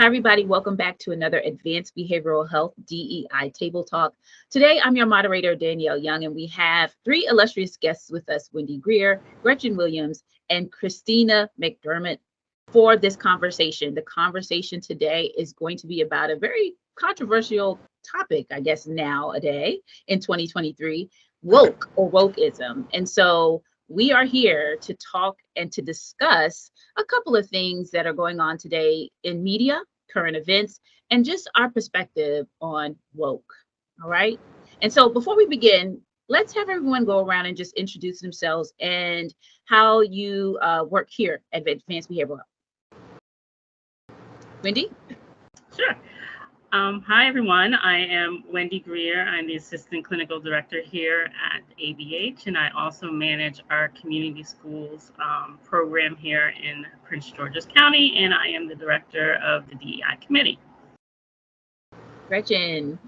Hi, everybody. Welcome back to another Advanced Behavioral Health DEI Table Talk. Today, I'm your moderator, Danielle Young, and we have three illustrious guests with us, Wendy Grier, Gretchen Williams, and Christina McDermott for this conversation. The conversation today is going to be about a very controversial topic, I guess, nowadays in 2023, woke or wokeism. And so we are here to talk and to discuss a couple of things that are going on today in media, current events, and just our perspective on woke. All right. And so before we begin, let's have everyone go around and just introduce themselves and how you work here at Advanced Behavioral Health. Wendy? Sure. Hi, everyone. I am Wendy Grier. I'm the Assistant Clinical Director here at ABH, and I also manage our community schools program here in Prince George's County, and I am the Director of the DEI Committee. Gretchen.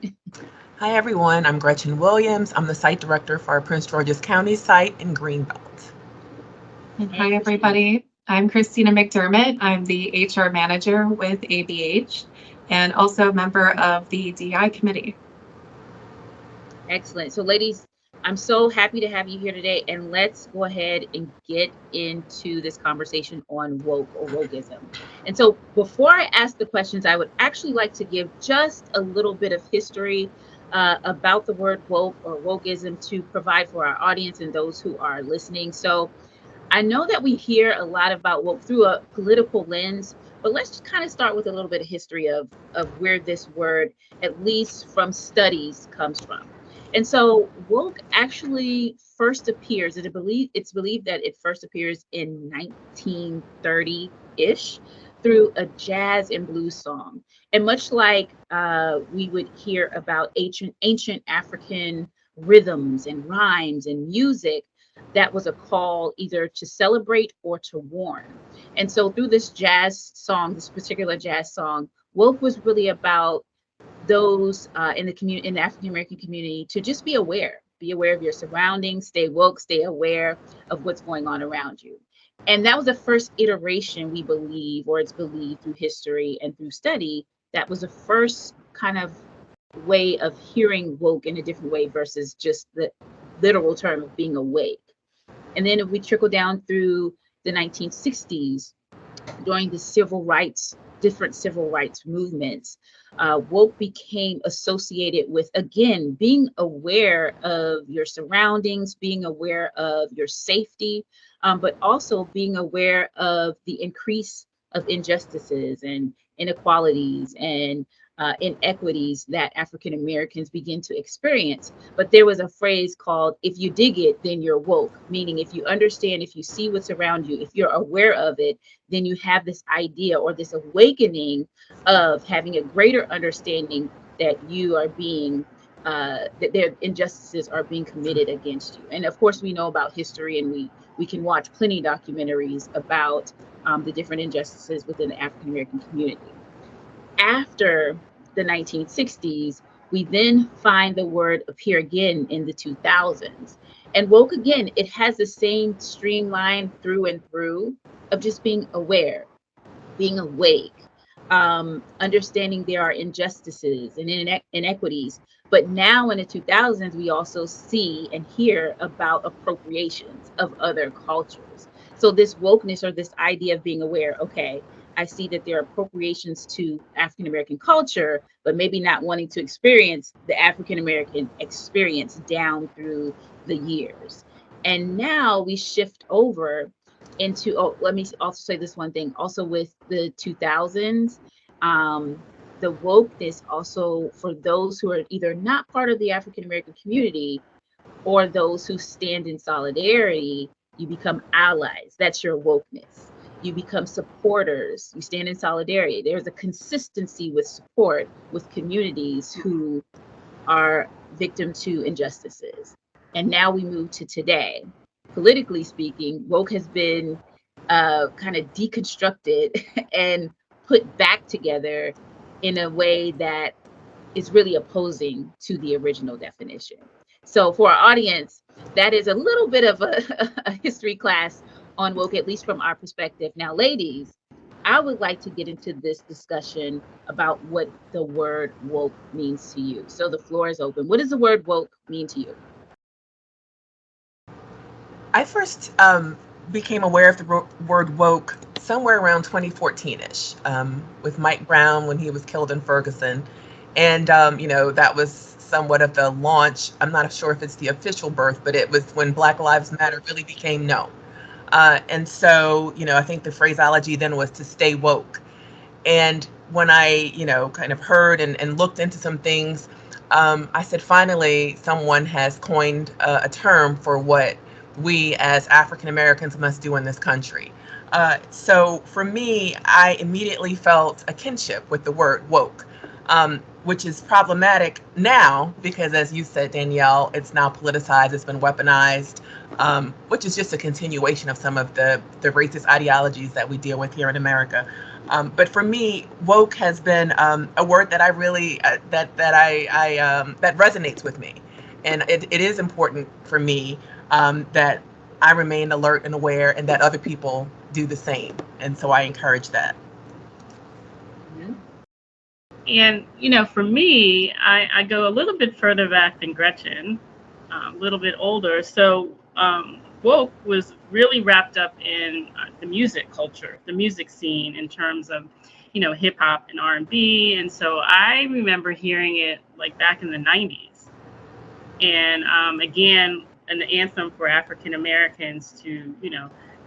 Hi, everyone. I'm Gretchen Williams. I'm the Site Director for our Prince George's County site in Greenbelt. And hi, everybody. I'm Christina McDermott. I'm the HR Manager with ABH and also a member of the DEI Committee. Excellent. So, ladies, I'm so happy to have you here today, and let's go ahead and get into this conversation on woke or wokeism. And so before I ask the questions, I would actually like to give just a little bit of history about the word woke or wokeism to provide for our audience and those who are listening. So I know that we hear a lot about woke through a political lens, but let's just kind of start with a little bit of history of where this word, at least from studies, comes from. And so woke actually first appears, and it's believed that it first appears in 1930-ish through a jazz and blues song. And much like we would hear about ancient African rhythms and rhymes and music, that was a call either to celebrate or to warn. And so through this jazz song, this particular jazz song, woke was really about those in the African American community to just be aware of your surroundings, stay woke, stay aware of what's going on around you. And that was the first iteration, we believe, or it's believed through history and through study, that was the first kind of way of hearing woke in a different way versus just the literal term of being awake. And then if we trickle down through the 1960s, during the different civil rights movements, woke became associated with, again, being aware of your surroundings, being aware of your safety, but also being aware of the increase of injustices and inequalities and inequities that African Americans begin to experience. But there was a phrase called, if you dig it, then you're woke, meaning if you understand, if you see what's around you, if you're aware of it, then you have this idea or this awakening of having a greater understanding that you are being, that their injustices are being committed against you. And of course, we know about history, and we can watch plenty of documentaries about the different injustices within the African American community. After the 1960s, we then find the word appear again in the 2000s. And woke, again, it has the same streamline through and through of just being aware, being awake, understanding there are injustices and inequities. But now in the 2000s, we also see and hear about appropriations of other cultures. So this wokeness, or this idea of being aware, okay, I see that there are appropriations to African American culture, but maybe not wanting to experience the African American experience down through the years. And now we shift over into, let me also say this one thing, also with the 2000s, the wokeness also for those who are either not part of the African American community or those who stand in solidarity, you become allies. That's your wokeness. You become supporters. You stand in solidarity. There's a consistency with support with communities who are victim to injustices. And now we move to today. Politically speaking, woke has been kind of deconstructed and put back together in a way that is really opposing to the original definition. So for our audience, that is a little bit of a history class on woke, at least from our perspective. Now, ladies, I would like to get into this discussion about what the word woke means to you. So the floor is open. What does the word woke mean to you? I first became aware of the word woke somewhere around 2014-ish, with Mike Brown when he was killed in Ferguson. And, that was somewhat of the launch. I'm not sure if it's the official birth, but it was when Black Lives Matter really became known. And so, I think the phraseology then was to stay woke. And when I, kind of heard and looked into some things, I said, finally, someone has coined a term for what we as African Americans must do in this country. So for me, I immediately felt a kinship with the word woke, which is problematic now because, as you said, Danielle, it's now politicized, it's been weaponized, which is just a continuation of some of the racist ideologies that we deal with here in America. But for me, woke has been a word that I really that resonates with me, and it is important for me that I remain alert and aware, and that other people do the same. And so I encourage that. And, for me, I go a little bit further back than Gretchen, a little bit older. So woke was really wrapped up in the music culture, the music scene in terms of, hip hop and R&B. And so I remember hearing it like back in the 90s. And again, an anthem for African Americans to,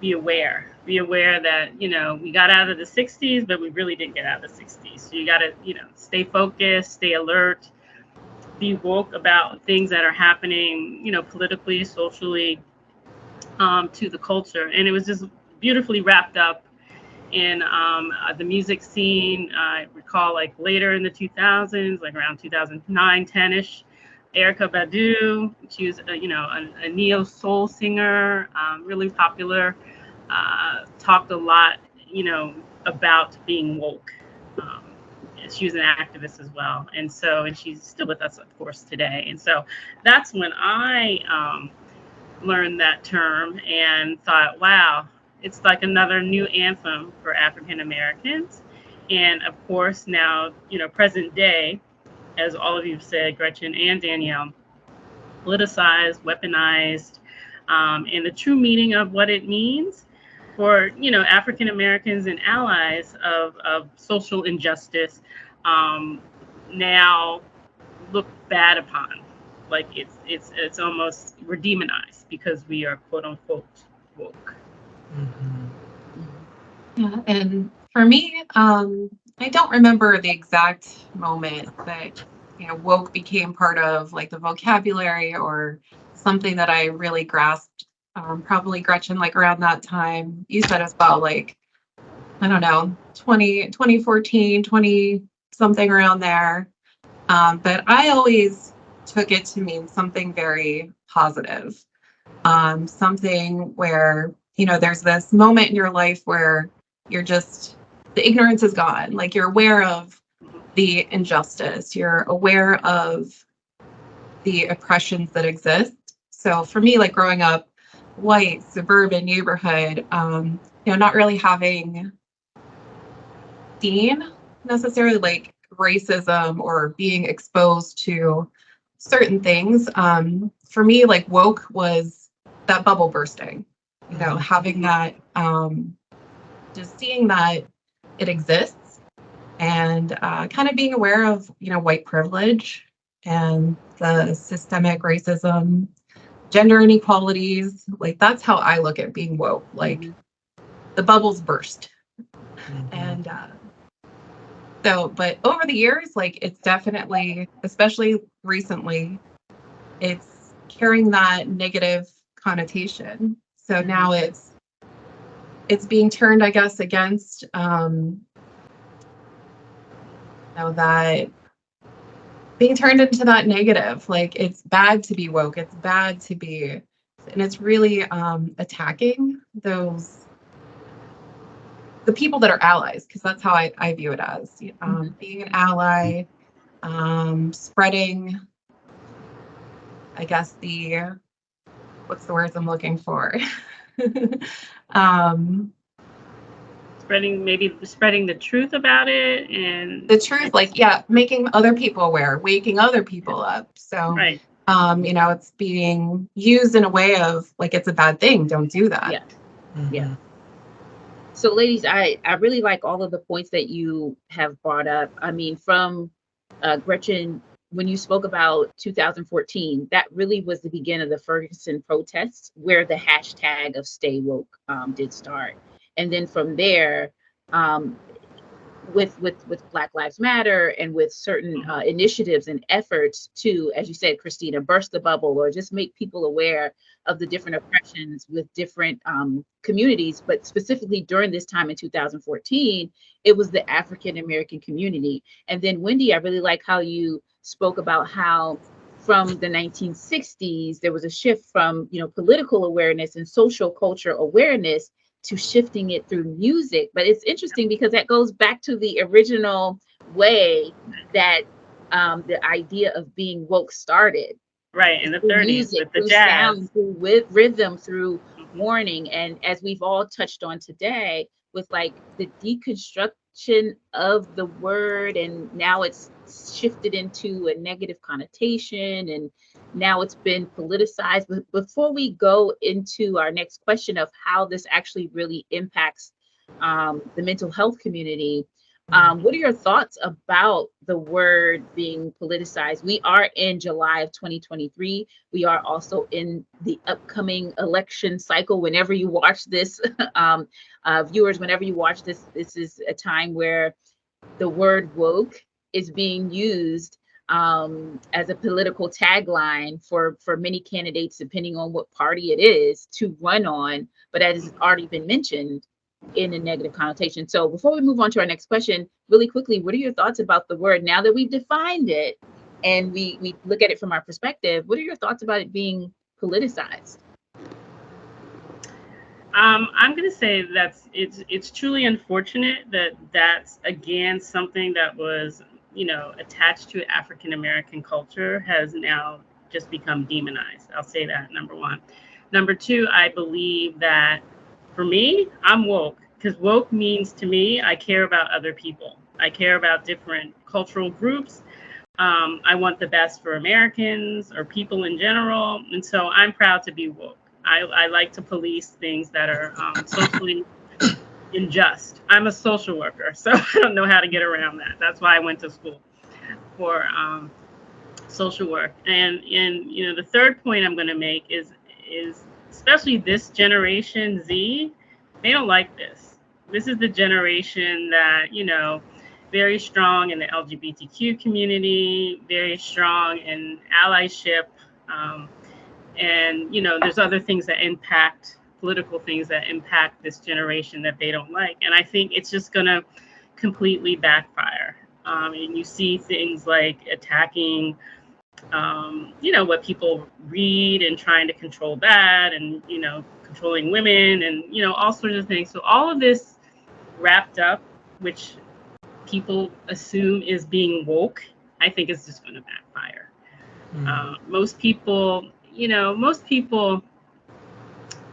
be aware that, we got out of the 60s, but we really didn't get out of the 60s. So you got to, stay focused, stay alert, be woke about things that are happening, politically, socially, to the culture. And it was just beautifully wrapped up in the music scene. I recall like later in the 2000s, like around 2009, 10-ish, Erykah Badu, she was, a neo soul singer, really popular, talked a lot, about being woke. She was an activist as well. And she's still with us, of course, today. And so that's when I learned that term and thought, wow, it's like another new anthem for African Americans. And of course, now, present day, as all of you have said, Gretchen and Danielle, politicized, weaponized, and the true meaning of what it means for, African Americans and allies of social injustice now look bad upon. Like it's almost, we're demonized because we are quote unquote woke. Yeah, and for me, I don't remember the exact moment that woke became part of like the vocabulary or something that I really grasped. Probably Gretchen, like around that time, you said as well, like I don't know, 2014, 20 something around there. But I always took it to mean something very positive, something where there's this moment in your life where you're just, the ignorance is gone. Like you're aware of the injustice, you're aware of the oppressions that exist. So for me, like growing up, white, suburban neighborhood, not really having seen necessarily like racism or being exposed to certain things. For me, like woke was that bubble bursting, having that, just seeing that it exists and kind of being aware of, white privilege and the systemic racism, gender inequalities. Like that's how I look at being woke. Like the bubbles burst. And but over the years, like it's definitely, especially recently, it's carrying that negative connotation. So now it's being turned, I guess, against that being turned into that negative. Like it's bad to be woke. It's bad to be, and it's really attacking the people that are allies, because that's how I view it as being an ally, spreading, I guess what's the words I'm looking for? spreading the truth about it, and The truth, like, yeah, making other people aware, waking other people up. So, right. it's being used in a way of like it's a bad thing. Don't do that. Yeah. Mhm. Yeah. So ladies, I really like all of the points that you have brought up. I mean, from Gretchen, when you spoke about 2014, that really was the beginning of the Ferguson protests, where the hashtag of Stay Woke did start. And then from there, um, with Black Lives Matter and with certain initiatives and efforts to, as you said, Christina, burst the bubble or just make people aware of the different oppressions with different communities. But specifically during this time in 2014, it was the African American community. And then Wendy, I really like how you spoke about how from the 1960s there was a shift from political awareness and social culture awareness to shifting it through music. But it's interesting because that goes back to the original way that the idea of being woke started. Right, in the Through 30s music, with the through jazz. sound, through rhythm, through warning. And as we've all touched on today, with like the deconstruction of the word, and now it's shifted into a negative connotation, and now it's been politicized. But before we go into our next question of how this actually really impacts the mental health community, what are your thoughts about the word being politicized? We are in July of 2023. We are also in the upcoming election cycle. Whenever you watch this, viewers, whenever you watch this, this is a time where the word woke is being used as a political tagline for many candidates, depending on what party it is, to run on. But as has already been mentioned, in a negative connotation. So before we move on to our next question, really quickly, what are your thoughts about the word now that we've defined it and we look at it from our perspective? What are your thoughts about it being politicized? I'm going to say it's truly unfortunate that that's again something that was attached to African American culture has now just become demonized. I'll say that, number one. Number two, I believe that for me, I'm woke, because woke means to me I care about other people. I care about different cultural groups. I want the best for Americans or people in general, and so I'm proud to be woke. I like to police things that are socially unjust. I'm a social worker, so I don't know how to get around that. That's why I went to school for social work. And the third point I'm going to make is especially this generation Z, they don't like this. This is the generation that very strong in the LGBTQ community, very strong in allyship. And there's other things that impact political things that impact this generation that they don't like. And I think it's just going to completely backfire. And you see things like attacking, what people read and trying to control that, and, controlling women and, all sorts of things. So all of this wrapped up, which people assume is being woke, I think is just going to backfire. Most people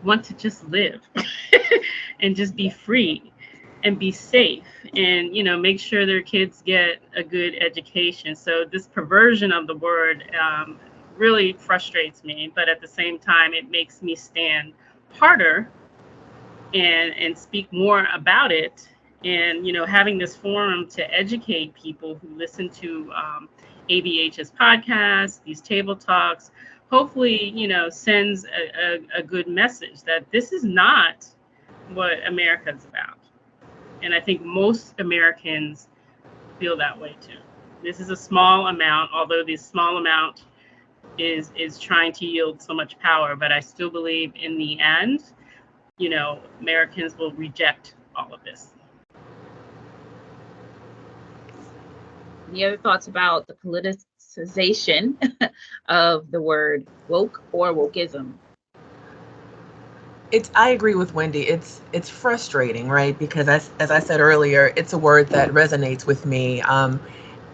want to just live and just be free and be safe and make sure their kids get a good education. So this perversion of the word really frustrates me, but at the same time it makes me stand harder and speak more about it. And having this forum to educate people who listen to ABH's podcast, these table talks, hopefully sends a good message that this is not what America's about. And I think most Americans feel that way too. This is a small amount, although this small amount is trying to yield so much power, but I still believe in the end, Americans will reject all of this. Any other thoughts about the politicization of the word woke or wokeism? I agree with Wendy. It's frustrating, right? Because as I said earlier, it's a word that resonates with me.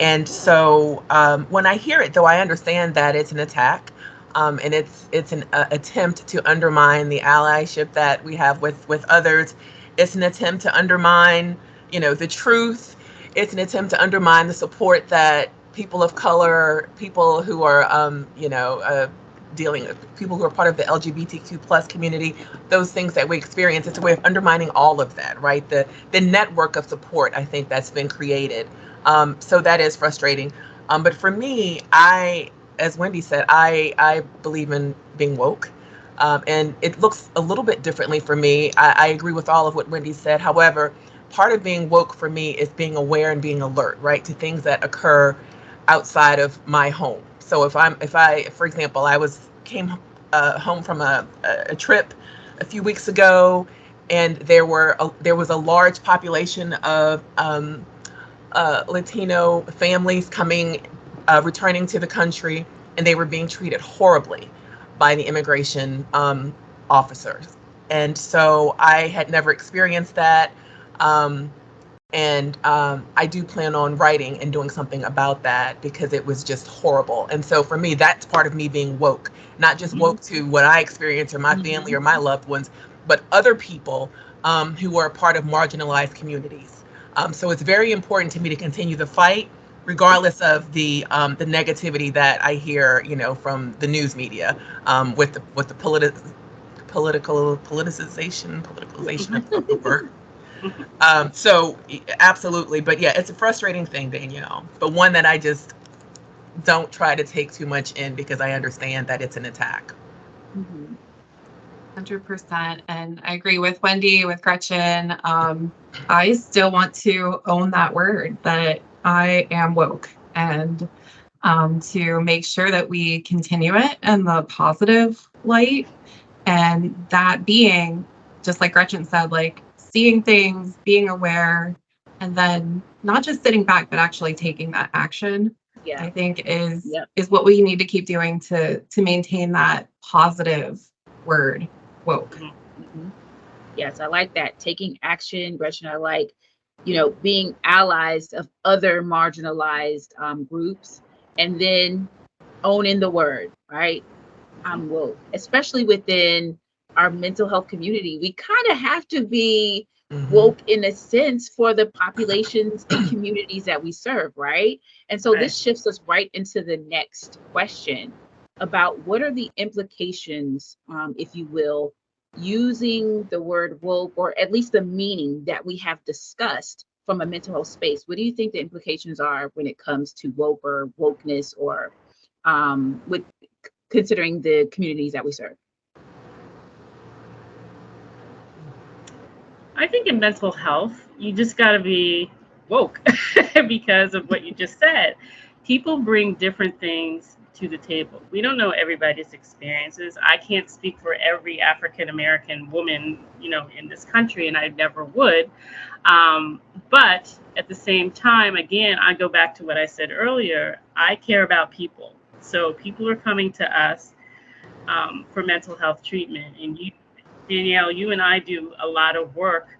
And so when I hear it, though, I understand that it's an attack, and it's an attempt to undermine the allyship that we have with others. It's an attempt to undermine, the truth. It's an attempt to undermine the support that people of color, people who are, dealing with people who are part of the LGBTQ plus community, those things that we experience. It's a way of undermining all of that, right? The network of support, I think, that's been created. So that is frustrating. But for me, as Wendy said, I believe in being woke. And it looks a little bit differently for me. I agree with all of what Wendy said. However, part of being woke for me is being aware and being alert, right, to things that occur outside of my home. So for example, came home from a trip a few weeks ago, and there was a large population of Latino families returning to the country, and they were being treated horribly by the immigration officers. And so I had never experienced that. And I do plan on writing and doing something about that because it was just horrible. And so for me, that's part of me being woke, not just woke to what I experience or my family or my loved ones, but other people who are part of marginalized communities. So it's very important to me to continue the fight, regardless of the negativity that I hear, from the news media, with the politicalization of the word. So absolutely, but yeah, it's a frustrating thing, Danielle, but one that I just don't try to take too much in because I understand that it's an attack. 100%. And I agree with Wendy, with Gretchen. I still want to own that word, that I am woke, and to make sure that we continue it in the positive light. And that being, just like Gretchen said, like seeing things, being aware, and then not just sitting back, but actually taking that action. Yeah. I think is what we need to keep doing to maintain that positive word, woke. Yes, I like that. Taking action, Gretchen. I like, being allies of other marginalized groups, and then owning the word, right? I'm woke, especially within our mental health community. We kind of have to be woke in a sense for the populations and communities that we serve, right? And so this shifts us right into the next question about what are the implications, if you will, using the word woke, or at least the meaning that we have discussed from a mental health space. What do you think the implications are when it comes to woke or wokeness, or with considering the communities that we serve? I think in mental health, you just got to be woke because of what you just said. People bring different things to the table. We don't know everybody's experiences. I can't speak for every African American woman, in this country, and I never would. But at the same time, again, I go back to what I said earlier. I care about people. So people are coming to us for mental health treatment. And you, Danielle, you and I do a lot of work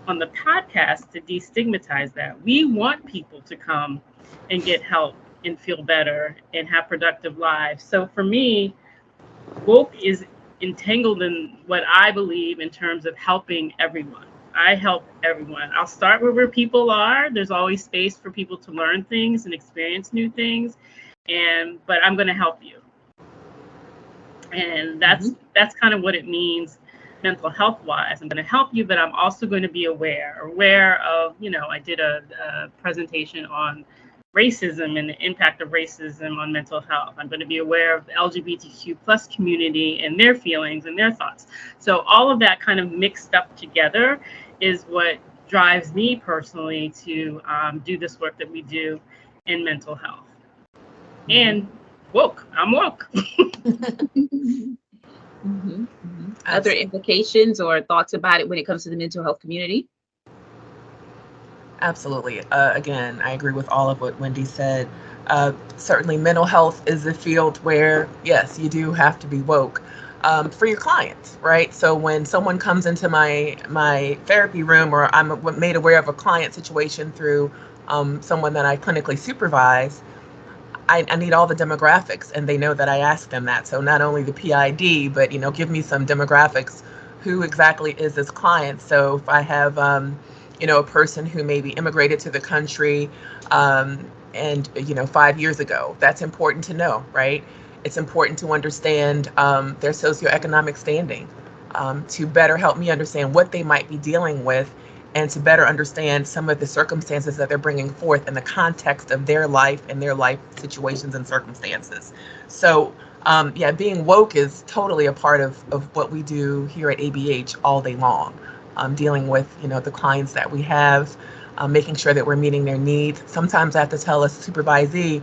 on the podcast to destigmatize that. We want people to come and get help and feel better and have productive lives. So for me, woke is entangled in what I believe in terms of helping everyone. I help everyone. I'll start where people are. There's always space for people to learn things and experience new things. But I'm going to help you. And that's kind of what it means mental health wise. I'm going to help you, but I'm also going to be aware of, I did a presentation on racism and the impact of racism on mental health. I'm going to be aware of the LGBTQ plus community and their feelings and their thoughts. So all of that kind of mixed up together is what drives me personally to do this work that we do in mental health. And woke. I'm woke. Other implications or thoughts about it when it comes to the mental health community? Absolutely. Again, I agree with all of what Wendy said. Certainly, mental health is a field where, yes, you do have to be woke for your clients, right? So when someone comes into my therapy room, or I'm made aware of a client situation through someone that I clinically supervise, I need all the demographics, and they know that I ask them that. So not only the PID, but give me some demographics who exactly is this client. So if I have, a person who maybe immigrated to the country, and 5 years ago, that's important to know, right? It's important to understand their socioeconomic standing, to better help me understand what they might be dealing with, and to better understand some of the circumstances that they're bringing forth in the context of their life and their life situations and circumstances. So, being woke is totally a part of what we do here at ABH all day long, dealing with, the clients that we have, making sure that we're meeting their needs. Sometimes I have to tell a supervisee,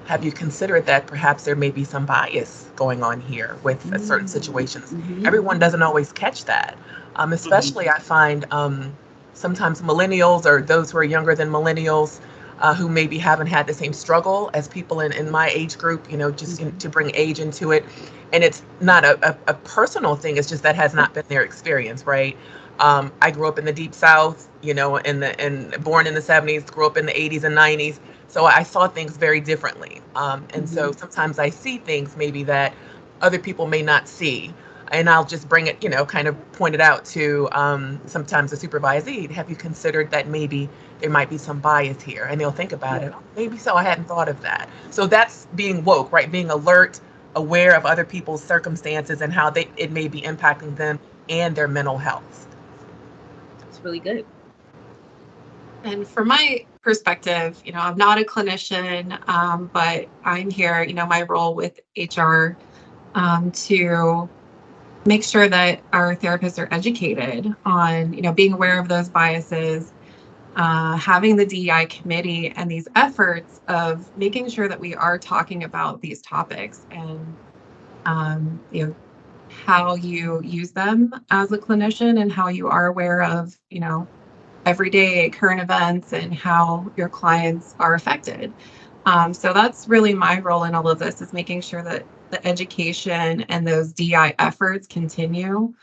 have you considered that perhaps there may be some bias going on here with certain situations? Mhm. Everyone doesn't always catch that. Especially I find sometimes millennials or those who are younger than millennials, who maybe haven't had the same struggle as people in my age group, just to bring age into it. And it's not a personal thing, it's just that has not been their experience, right? I grew up in the deep South, and born in the 70s, grew up in the 80s and 90s. So I saw things very differently. And so sometimes I see things maybe that other people may not see. And I'll just bring it, kind of point it out to sometimes a supervisee. Have you considered that maybe there might be some bias here? And they'll think about it. Oh, maybe so. I hadn't thought of that. So that's being woke, right? Being alert, aware of other people's circumstances and how it may be impacting them and their mental health. It's really good. And from my perspective, I'm not a clinician, but I'm here, my role with HR, to make sure that our therapists are educated on, being aware of those biases, having the DEI committee and these efforts of making sure that we are talking about these topics and, how you use them as a clinician and how you are aware of, everyday current events and how your clients are affected. So that's really my role in all of this, is making sure that the education and those DI efforts continue,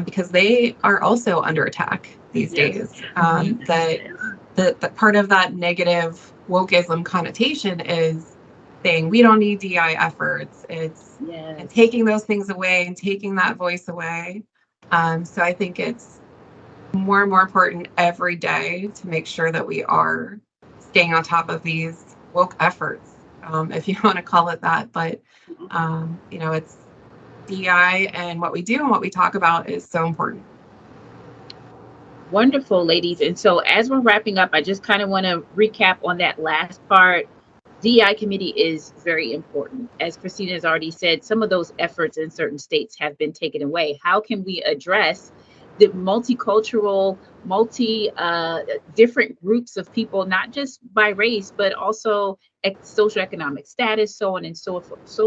because they are also under attack these days. That part of that negative wokeism connotation is saying we don't need DI efforts. It's taking those things away and taking that voice away. So I think it's more and more important every day to make sure that we are staying on top of these woke efforts, if you want to call it that. But, it's DEI, and what we do and what we talk about is so important. Wonderful, ladies. And so as we're wrapping up, I just kind of want to recap on that last part. DEI committee is very important. As Christina has already said, some of those efforts in certain states have been taken away. How can we address the multicultural, different groups of people, not just by race, but also socioeconomic status, so on and so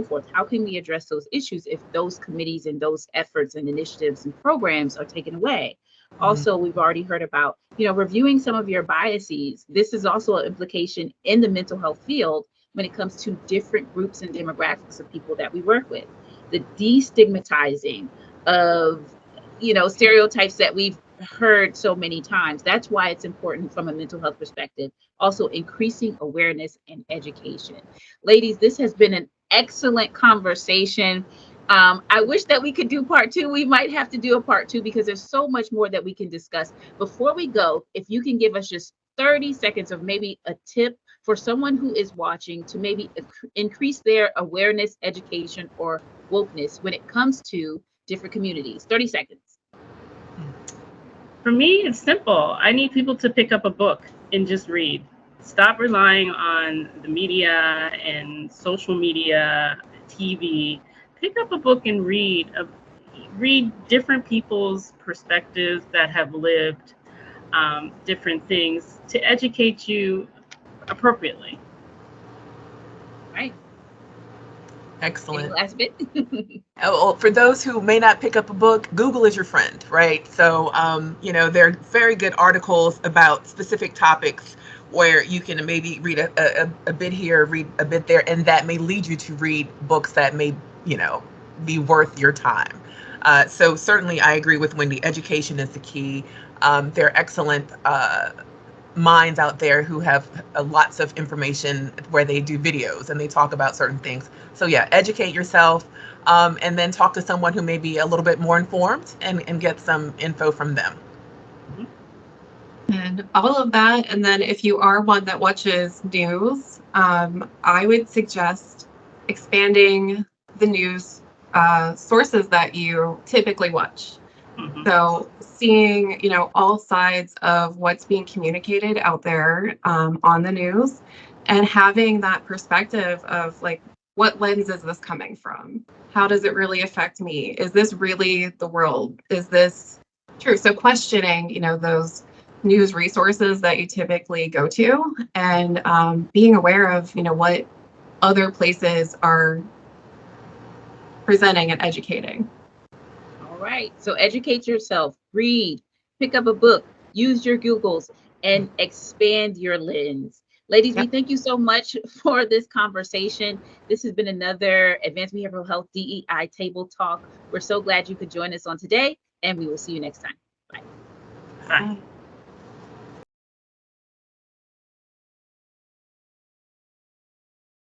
forth? How can we address those issues if those committees and those efforts and initiatives and programs are taken away? Also, we've already heard about, reviewing some of your biases. This is also an implication in the mental health field when it comes to different groups and demographics of people that we work with. The destigmatizing of, stereotypes that we've heard so many times. That's why it's important from a mental health perspective. Also, increasing awareness and education. Ladies, this has been an excellent conversation. I wish that we could do part two. We might have to do a part two because there's so much more that we can discuss. Before we go, if you can give us just 30 seconds of maybe a tip for someone who is watching to maybe increase their awareness, education, or wokeness when it comes to different communities. 30 seconds. For me, it's simple. I need people to pick up a book and just read. Stop relying on the media and social media, TV. Pick up a book and read. Read different people's perspectives that have lived different things to educate you appropriately. Right. Excellent. Any last bit? Well, for those who may not pick up a book, Google is your friend, right? So, there are very good articles about specific topics where you can maybe read a bit here, read a bit there, and that may lead you to read books that may, be worth your time. So certainly I agree with Wendy. Education is the key. There are excellent minds out there who have lots of information where they do videos and they talk about certain things. So yeah, educate yourself, and then talk to someone who may be a little bit more informed and get some info from them. And all of that. And then if you are one that watches news, I would suggest expanding the news sources that you typically watch. So seeing, all sides of what's being communicated out there on the news, and having that perspective of like, what lens is this coming from? How does it really affect me? Is this really the world? Is this true? So questioning, those news resources that you typically go to, and being aware of, what other places are presenting and educating. All right. So educate yourself, read, pick up a book, use your Googles, and expand your lens. Ladies, we thank you so much for this conversation. This has been another Advanced Behavioral Health DEI Table Talk. We're so glad you could join us on today, and we will see you next time. Bye. Bye.